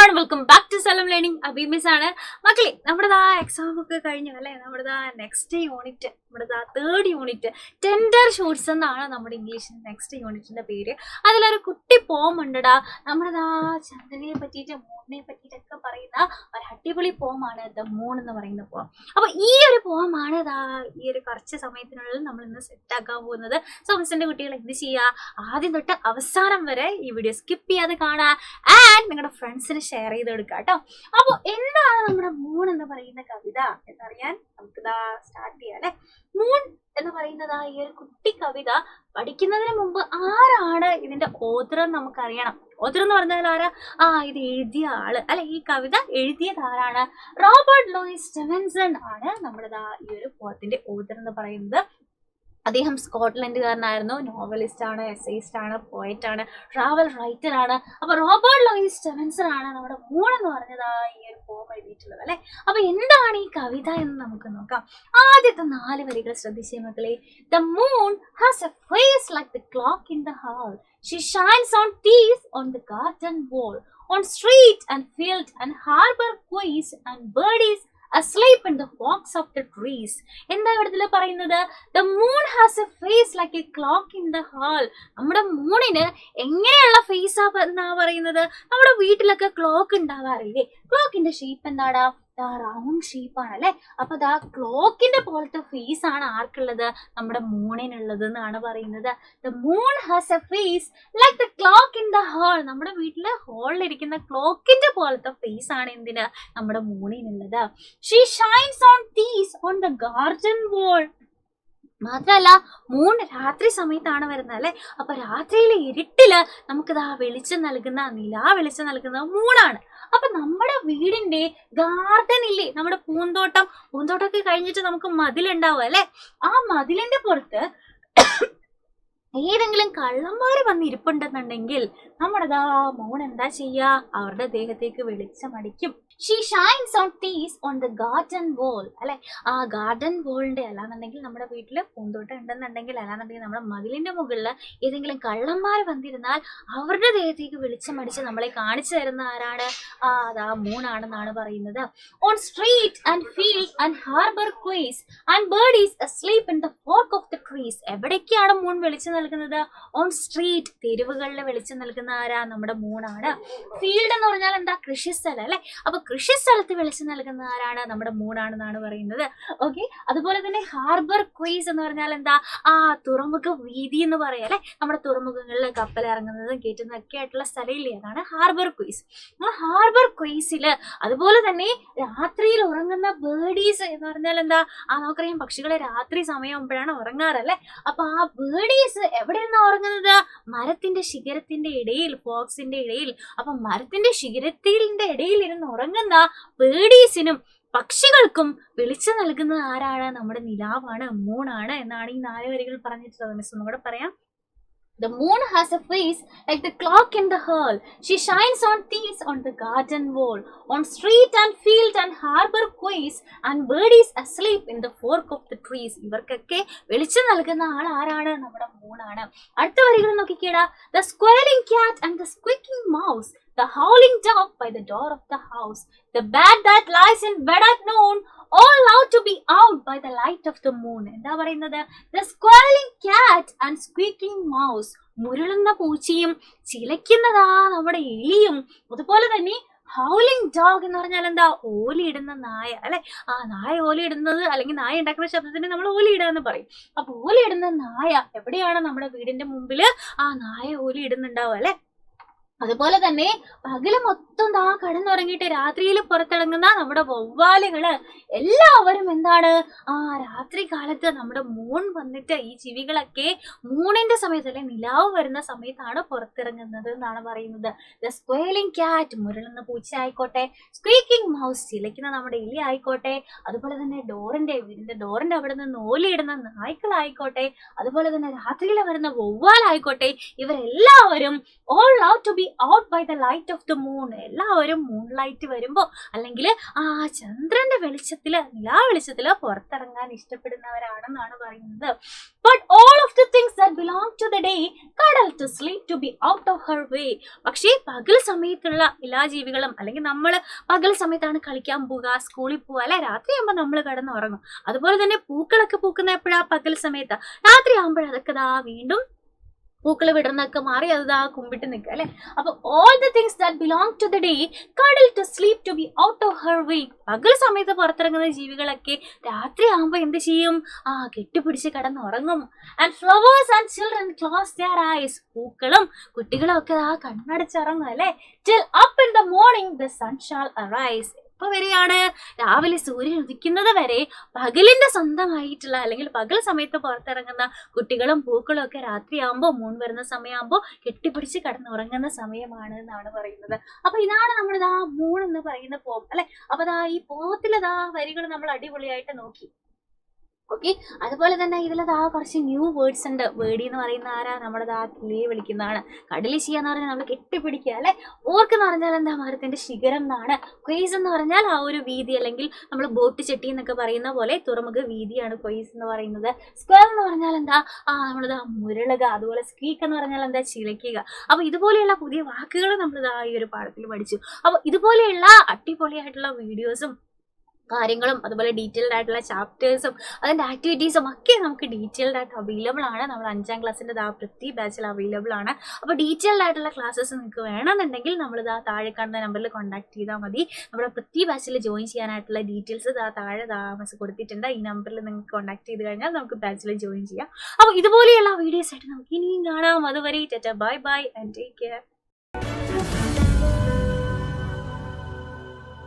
everyone, welcome back to Salam Learning. Abhi miss ആണ് മക്കളെ. നമ്മുടെ എക്സാം ഒക്കെ കഴിഞ്ഞു അല്ലേ? നമ്മുടെ നെക്സ്റ്റ് യൂണിറ്റ്, നമ്മുടെ തേർഡ് യൂണിറ്റ് ടെൻഡർ ഷൂട്ട്സ് എന്നാണ് നമ്മുടെ ഇംഗ്ലീഷിന്റെ നെക്സ്റ്റ് യൂണിറ്റിന്റെ പേര്. അതിലൊരു കുട്ടി പോം ഉണ്ടടാ. നമ്മുടെ ചന്ദ്രനെ പറ്റിയിട്ട് മൂണിനെ പറ്റിയിട്ടൊക്കെ പറയുന്ന ഒരു അടിപൊളി പോമാണ് ദ മൂൺ എന്ന് പറയുന്ന പോം. അപ്പൊ ഈ ഒരു പോമാണ് ഈ ഒരു കുറച്ച് സമയത്തിനുള്ളിൽ നമ്മൾ ഇന്ന് സെറ്റ് ആക്കാൻ പോകുന്നത്. സോ മിസ്സിന്റെ കുട്ടികൾ എന്ത് ചെയ്യുക, ആദ്യം തൊട്ട് അവസാനം വരെ ഈ വീഡിയോ സ്കിപ്പ് ചെയ്യാതെ കാണാ ആൻഡ് നിങ്ങളുടെ ഫ്രണ്ട്സിന് ഷെയർ ചെയ്ത് കൊടുക്കുക കേട്ടോ. അപ്പോൾ എന്താണ് നമ്മുടെ മൂൺ എന്ന് പറയുന്ന കവിത എന്നറിയാൻ നമുക്ക് സ്റ്റാർട്ട് ചെയ്യാം അല്ലെ. മൂൺ എന്ന് പറയുന്നത് ഈ ഒരു കുട്ടി കവിത പഠിക്കുന്നതിന് മുമ്പ് ആരാണ് ഇതിന്റെ ഓതർ എന്ന് നമുക്കറിയണം. ഓതർ എന്ന് പറഞ്ഞാൽ ആരാ? ഇത് എഴുതിയ ആള് അല്ലെ. ഈ കവിത എഴുതിയത് ആരാണ്? റോബർട്ട് ലൂയിസ് സ്റ്റെവൻസൺ ആണ് നമ്മുടെ ഈ ഒരു പോത്തിന്റെ ഓതർ എന്ന് പറയുന്നത്. അദ്ദേഹം സ്കോട്ട്ലൻഡുകാരനായിരുന്നു. നോവലിസ്റ്റ് ആണ്, എസ്സേയിസ്റ്റ് ആണ്, പോയറ്റ് ആണ്, ട്രാവൽ റൈറ്റർ ആണ്. അപ്പൊ റോബർട്ട് ലൂയിസ് സ്റ്റെവൻസൺ ആണ് നമ്മുടെ മൂൺ എന്ന് പറഞ്ഞത് ഈ ഒരു പോം എഴുതിയിട്ടുള്ളത് അല്ലെ. അപ്പൊ എന്താണ് ഈ കവിത എന്ന് നമുക്ക് നോക്കാം. ആദ്യത്തെ 4 വരികൾ ശ്രദ്ധിച്ചേ മക്കളെ. The moon has a face like the clock in the hall. She shines on trees on the garden wall, on street and field and harbor quays and birdies asleep in the walks of the trees. എന്താ ഇവിടത്തില് പറയുന്നത്? The moon has a face like a clock in the hall. നമ്മുടെ മൂണിന് എങ്ങനെയുള്ള face എന്നാ പറയുന്നത്? നമ്മുടെ വീട്ടിലൊക്കെ clock ഉണ്ടാവാറില്ലേ? ക്ലോക്കിന്റെ shape എന്താടാ? റൗണ്ട് ഷേപ്പ് ആണ് അല്ലെ. അപ്പൊ ക്ലോക്കിന്റെ പോലത്തെ ഫേസ് ആണ് ആർക്കുള്ളത്? നമ്മുടെ മൂണിനുള്ളത് എന്നാണ് പറയുന്നത്. The moon has a face like the clock in the hall. നമ്മുടെ വീട്ടില് ഹാളിലിരിക്കുന്ന ക്ലോക്കിന്റെ പോലത്തെ ഫേസ് ആണ് എന്തിന്? നമ്മുടെ മൂണിനുള്ളത്. She shines on these on the garden wall. മാത്രല്ല മൂൺ രാത്രി സമയത്താണ് വരുന്നത് അല്ലെ. അപ്പൊ രാത്രിയിലെ ഇരുട്ടില് നമുക്ക് വെളിച്ചം നൽകുന്ന വെളിച്ചം നൽകുന്നത് മൂണാണ്. അപ്പൊ നമ്മുടെ വീടിന്റെ ഗാർഡൻ ഇല്ലേ, നമ്മുടെ പൂന്തോട്ടമൊക്കെ കഴിഞ്ഞിട്ട് നമുക്ക് മതിലുണ്ടാവും അല്ലെ. ആ മതിലിന്റെ പുറത്ത് ഏതെങ്കിലും കള്ളന്മാര് വന്ന് ഇരിപ്പുണ്ടെന്നുണ്ടെങ്കിൽ നമ്മുടെ മൂൺ എന്താ ചെയ്യാ? അവരുടെ ദേഹത്തേക്ക് വെളിച്ചമടിക്കും. She shines on these on the garden wall അല്ലെ. ആ ഗാർഡൻ വോളിന്റെ അല്ലാന്നുണ്ടെങ്കിൽ നമ്മുടെ വീട്ടില് പൂന്തോട്ടം ഉണ്ടെന്നുണ്ടെങ്കിൽ അല്ലാന്നുണ്ടെങ്കിൽ നമ്മുടെ മതിലിന്റെ മുകളിൽ ഏതെങ്കിലും കള്ളന്മാർ വന്നിരുന്നാൽ അവരുടെ ദേഹത്തേക്ക് വെളിച്ചമടിച്ച് നമ്മളെ കാണിച്ചു തരുന്ന ആരാണ്? മൂണാണെന്നാണ് പറയുന്നത്. On street and field and harbor quays and birdies asleep in the fork of the trees. എവിടേക്കാണ് മൂൺ വെളിച്ചം നൽകുന്നത്? ഓൺ സ്ട്രീറ്റ്, തെരുവുകളിൽ വെളിച്ചം നൽകുന്ന ആരാ? നമ്മുടെ മൂണാണ്. ഫീൽഡ് എന്ന് പറഞ്ഞാൽ എന്താ? കൃഷിസ്ഥലം അല്ലെ. അപ്പൊ കൃഷിസ്ഥലത്ത് വെളിച്ചം നൽകുന്ന ആരാണ്? നമ്മുടെ മൂണാണെന്നാണ് പറയുന്നത്. ഓക്കെ. അതുപോലെ തന്നെ ഹാർബർ ക്വീസ് എന്ന് പറഞ്ഞാൽ എന്താ? തുറമുഖ വീതി എന്ന് പറയാം അല്ലെ. നമ്മുടെ തുറമുഖങ്ങളിൽ കപ്പൽ ഇറങ്ങുന്നതും കയറ്റുന്നതൊക്കെ ആയിട്ടുള്ള സ്ഥലമില്ലേ, അതാണ് ഹാർബർ ക്വീസ്. ആ ഹാർബർ ക്വീസില് അതുപോലെ തന്നെ രാത്രിയിൽ ഉറങ്ങുന്ന ബേർഡീസ് എന്ന് പറഞ്ഞാൽ എന്താ? നമുക്കറിയാം പക്ഷികളെ രാത്രി സമയമാകുമ്പോഴാണ് ഉറങ്ങാറല്ലേ. അപ്പൊ ആ ബേർഡീസ് എവിടെ നിന്നാണ് ഉറങ്ങുന്നത്? മരത്തിന്റെ ശിഖരത്തിന്റെ ഇടയിൽ, ഫോക്സിന്റെ ഇടയിൽ. അപ്പൊ മരത്തിന്റെ ശിഖരത്തിന്റെ ഇടയിൽ ഇരുന്ന് ഉറങ്ങുന്ന ബേർഡീസിനും പക്ഷികൾക്കും വെളിച്ചം നൽകുന്നത് ആരാണ്? നമ്മുടെ നിലാവാണ്, മൂണാണ് എന്നാണ് ഈ 4 വരികൾ പറഞ്ഞിട്ടുള്ളത്. മിസ് ഒന്നുകൂടെ പറയാം. The moon has a face like the clock in the hall. She shines on these on the garden wall, on street and field and harbor quays and birdies asleep in the fork of the trees. ഇവർക്കൊക്കെ വെളിച്ചം നൽകുന്ന ആൾ ആരാണ്? നമ്മുടെ മൂണാണ്. അടുത്ത വരികൾ നോക്കിക്കേടാ. The squalling cat and the squeaking mouse, the howling dog by the door of the house, the bat that lies in bed at noon, all out to be out by the light of the moon. എന്താ പറയുന്നത്? The squalling cat and squeaking mouse. മുരളുന്ന പൂച്ചയും ചിലയ്ക്കുന്നതാ നമ്മുടെ എലിയും. അതുപോലെ തന്നെ ഹൗലിംഗ് dog എന്ന് പറഞ്ഞാൽ എന്താ? ഓലിയിടുന്ന നായ അല്ലെ. നായ ഓലിയിടുന്നത് അല്ലെങ്കിൽ നായ ഉണ്ടാക്കുന്ന ശബ്ദത്തിന് നമ്മൾ ഓലിയിടുക എന്ന് പറയും. അപ്പൊ ഓലിയിടുന്ന നായ എവിടെയാണ്? നമ്മുടെ വീടിന്റെ മുമ്പില് നായ ഓലിയിടുന്നുണ്ടാവും അല്ലെ. അതുപോലെ തന്നെ പകല് മൊത്തം കടന്നുറങ്ങിയിട്ട് രാത്രിയിൽ പുറത്തിറങ്ങുന്ന നമ്മുടെ വവ്വാലുകള് എല്ലാവരും എന്താണ്? രാത്രി കാലത്ത് നമ്മുടെ മൂൺ വന്നിട്ട് ഈ ജീവികളൊക്കെ മൂണിന്റെ സമയത്ത് അല്ലെ, നിലാവ് വരുന്ന സമയത്താണ് പുറത്തിറങ്ങുന്നത് എന്നാണ് പറയുന്നത്. The squalling cat, മുരളുന്ന പൂച്ച ആയിക്കോട്ടെ, squeaking mouse, ചിലയ്ക്കുന്ന നമ്മുടെ എലി ആയിക്കോട്ടെ, അതുപോലെ തന്നെ വീടിന്റെ ഡോറിന്റെ അവിടെ നിന്ന് ഓലിയിടുന്ന നായ്ക്കളായിക്കോട്ടെ, അതുപോലെ തന്നെ രാത്രിയിൽ വരുന്ന വവ്വാലായിക്കോട്ടെ, ഇവരെല്ലാവരും all out to be be out by the light of the moon. എല്ലാവരും മൂൺ ലൈറ്റ് വരുമ്പോ അല്ലെങ്കിൽ ആ ചന്ദ്രന്റെ വെളിച്ചത്തില് നിലാ വെളിച്ചത്തില് പുറത്തിറങ്ങാൻ ഇഷ്ടപ്പെടുന്നവരാണെന്നാണ് പറയുന്നത്. But all of the things that belong to the day cuddle to sleep to be out of her way. പക്ഷേ പകൽ സമയത്തുള്ള എല്ലാ ജീവികളും അല്ലെങ്കിൽ നമ്മൾ പകൽ സമയത്താണ് കളിക്കാൻ പോവുക, സ്കൂളിൽ പോവുക അല്ലെ, രാത്രിയാകുമ്പോൾ നമ്മൾ കിടന്ന് ഉറങ്ങും. അതുപോലെ തന്നെ പൂക്കളൊക്കെ പൂക്കുന്ന എപ്പോഴാ? പകൽ സമയത്ത്. രാത്രി ആകുമ്പോൾ അതൊക്കെ വീണ്ടും പൂക്കൾ വിടർന്നൊക്കെ മാറി അത് കുമ്പിട്ട് നിൽക്കുക അല്ലെ. അപ്പൊ all the things that belong to the day cuddle to sleep to be out of her way. പകൽ സമയത്ത് പുറത്തിറങ്ങുന്ന ജീവികളൊക്കെ രാത്രി ആകുമ്പോൾ എന്ത് ചെയ്യും? കെട്ടിപ്പിടിച്ച് കിടന്നുറങ്ങും. And flowers and children close their eyes. പൂക്കളും കുട്ടികളും ഒക്കെ കണ്ണടച്ചിറങ്ങും അല്ലെ. Till up in the morning the sun shall arise. എപ്പോൾ വരെയാണ്? രാവിലെ സൂര്യൻ ഉദിക്കുന്നത് വരെ പകലിന്റെ സ്വന്തമായിട്ടുള്ള അല്ലെങ്കിൽ പകൽ സമയത്ത് പുറത്തിറങ്ങുന്ന കുട്ടികളും പൂക്കളും ഒക്കെ രാത്രിയാകുമ്പോൾ മൂൺ വരുന്ന സമയമാകുമ്പോൾ കെട്ടിപ്പിടിച്ച് കിടന്നുറങ്ങുന്ന സമയമാണ് എന്നാണ് പറയുന്നത്. അപ്പൊ ഇതാണ് നമ്മൾ മൂൺ എന്ന് പറയുന്ന പോം അല്ലെ. അപ്പൊ ഈ പോത്തില് വരികൾ നമ്മൾ അടിപൊളിയായിട്ട് നോക്കി. ഓക്കെ, അതുപോലെ തന്നെ ഇതിൽ കുറച്ച് ന്യൂ വേർഡ്സ് ഉണ്ട്. വേർഡി എന്ന് പറയുന്ന ആരാ? നമ്മുടെ കിളിയെ വിളിക്കുന്നതാണ്. കടലിശി എന്ന് പറഞ്ഞാൽ നമ്മൾ കെട്ടിപ്പിടിക്കുക അല്ലെ. ഓർക്ക് എന്ന് പറഞ്ഞാൽ എന്താ? മരത്തിന്റെ ശിഖരം എന്നാണ്. ക്വയ്സ് എന്ന് പറഞ്ഞാൽ ആ ഒരു വീതി അല്ലെങ്കിൽ നമ്മൾ ബോട്ട് ചെട്ടി എന്നൊക്കെ പറയുന്ന പോലെ തുറമുഖ വീതിയാണ് ക്വയ്സ് എന്ന് പറയുന്നത്. സ്ക്വയർ എന്ന് പറഞ്ഞാൽ എന്താ? നമ്മളിതാ മുരളുക. അതുപോലെ സ്ക്വീക്ക് എന്ന് പറഞ്ഞാൽ എന്താ? ചിലയ്ക്കുക. അപ്പൊ ഇതുപോലെയുള്ള പുതിയ വാക്കുകൾ നമ്മൾ ഈ ഒരു പാഠത്തിൽ പഠിച്ചു. അപ്പൊ ഇതുപോലെയുള്ള അടിപൊളിയായിട്ടുള്ള വീഡിയോസും കാര്യങ്ങളും അതുപോലെ ഡീറ്റെയിൽഡ് ആയിട്ടുള്ള ചാപ്റ്റേഴ്സും അതിൻ്റെ ആക്ടിവിറ്റീസും ഒക്കെ നമുക്ക് ഡീറ്റെയിൽഡ് ആയിട്ട് അവൈലബിൾ ആണ്. നമ്മൾ 5ാം ക്ലാസ്സിൻ്റെ പൃഥ്വി ബാച്ചിൽ അവൈലബിൾ ആണ്. അപ്പോൾ ഡീറ്റെയിൽഡ് ആയിട്ടുള്ള ക്ലാസ്സസ് നിങ്ങൾക്ക് വേണമെന്നുണ്ടെങ്കിൽ നമ്മൾ താഴെ കാണുന്ന നമ്പറിൽ കോൺടാക്ട് ചെയ്താൽ മതി. നമ്മുടെ പൃഥ്വി ബാച്ചിൽ ജോയിൻ ചെയ്യാനായിട്ടുള്ള ഡീറ്റെയിൽസ് താഴെ കൊടുത്തിട്ടുണ്ട്. ഈ നമ്പറിൽ നിങ്ങൾക്ക് കോൺടാക്ട് ചെയ്ത് കഴിഞ്ഞാൽ നമുക്ക് ബാച്ചിൽ ജോയിൻ ചെയ്യാം. അപ്പോൾ ഇതുപോലെയുള്ള വീഡിയോസ് ആയിട്ട് നമുക്ക് ഇനിയും കാണാം. അതുവരെ bye bye and take care.